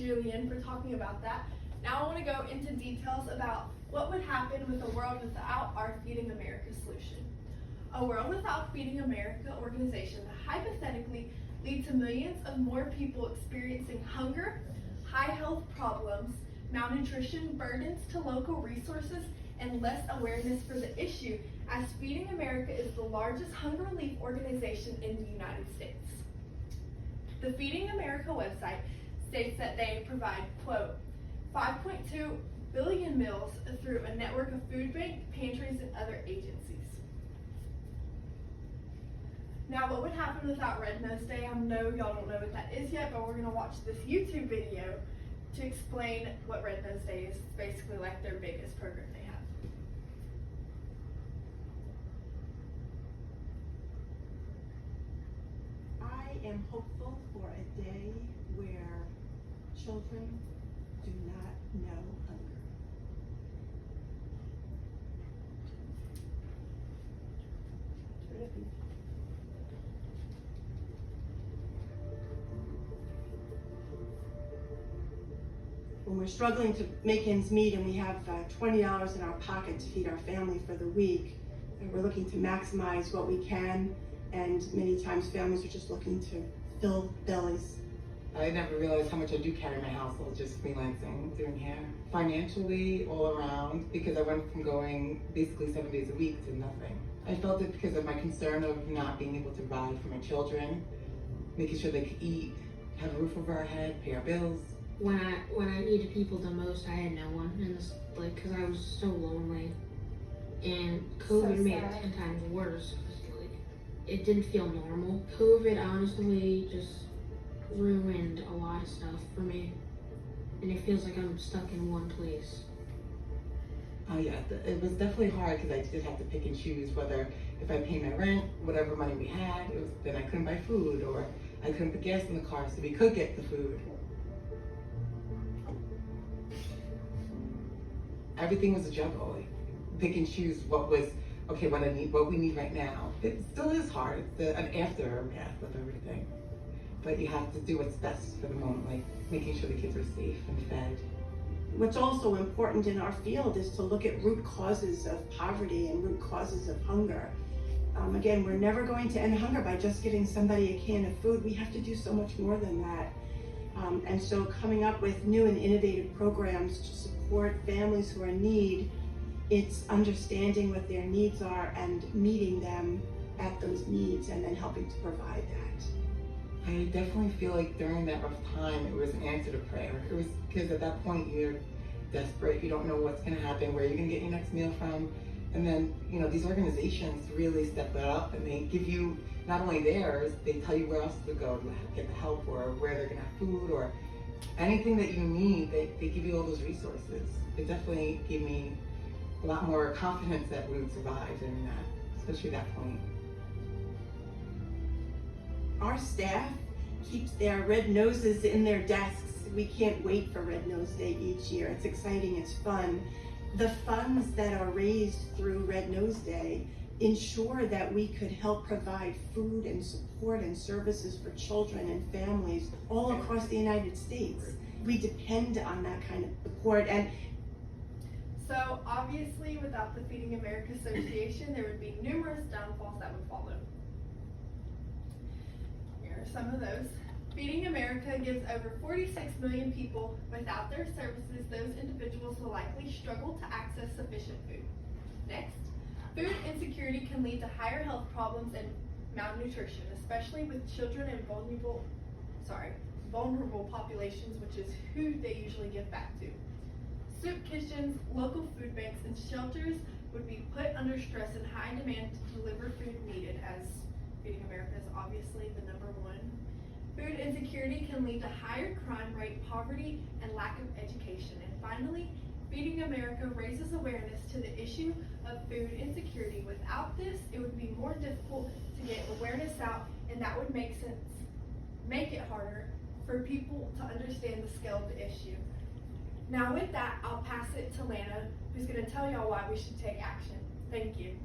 Julian for talking about that. Now I want to go into details about what would happen with a world without our Feeding America solution. A world without Feeding America organization hypothetically lead to millions of more people experiencing hunger, high health problems, malnutrition, burdens to local resources, and less awareness for the issue, as Feeding America is the largest hunger relief organization in the United States. The Feeding America website states that they provide, quote, 5.2 billion meals through a network of food bank, pantries, and other agencies. Now, what would happen without Red Nose Day? I know y'all don't know what that is yet, but we're going to watch this YouTube video to explain what Red Nose Day is. It's basically like their biggest program they have. I am hopeful for a day where children do not know hunger. When we're struggling to make ends meet and we have $20 in our pocket to feed our family for the week, and we're looking to maximize what we can, and many times families are just looking to fill bellies. I never realized how much I do carry in my household just freelancing, doing hair. Financially, all around, because I went from going basically 7 days a week to nothing. I felt it because of my concern of not being able to provide for my children, making sure they could eat, have a roof over our head, pay our bills. When I needed people the most, I had no one, and this, like, because I was so lonely, and COVID made it 10 times worse. Like, it didn't feel normal. COVID honestly just ruined a lot of stuff for me, and it feels like I'm stuck in one place. Oh yeah, it was definitely hard because I did have to pick and choose whether if I paid my rent, whatever money we had, then I couldn't buy food, or I couldn't put gas in the car so we could get the food. Everything was a juggle. Like, pick and choose what was okay, what we need right now. It still is hard. It's an aftermath of everything. But you have to do what's best for the moment, like making sure the kids are safe and fed. What's also important in our field is to look at root causes of poverty and root causes of hunger. Again, we're never going to end hunger by just giving somebody a can of food. We have to do so much more than that. And so coming up with new and innovative programs to support families who are in need, it's understanding what their needs are and meeting them at those needs and then helping to provide that. I definitely feel like during that rough time, it was an answer to prayer. It was because at that point you're desperate, you don't know what's gonna happen, where you're gonna get your next meal from. And then, you know, these organizations really step that up and they give you not only theirs, they tell you where else to go to get the help or where they're gonna have food or anything that you need, they give you all those resources. It definitely gave me a lot more confidence that we would survive during that, especially that point. Our staff keeps their red noses in their desks. We can't wait for Red Nose Day each year. It's exciting, it's fun. The funds that are raised through Red Nose Day ensure that we could help provide food and support and services for children and families all across the United States. We depend on that kind of support. And so obviously without the Feeding America Association, there would be numerous downfalls that would follow. Here are some of those. Feeding America gives over 46 million people without their services. Those individuals will likely struggle to access sufficient food. Next, food insecurity can lead to higher health problems and malnutrition, especially with children and vulnerable populations, which is who they usually give back to. Soup kitchens, local food banks, and shelters would be put under stress and high demand to deliver food needed, as Feeding America is obviously the #1. Food insecurity can lead to higher crime rate, poverty, and lack of education. And finally, Feeding America raises awareness to the issue of food insecurity. Without this, it would be more difficult to get awareness out, and that would make it harder for people to understand the scale of the issue. Now with that, I'll pass it to Lana, who's going to tell y'all why we should take action. Thank you.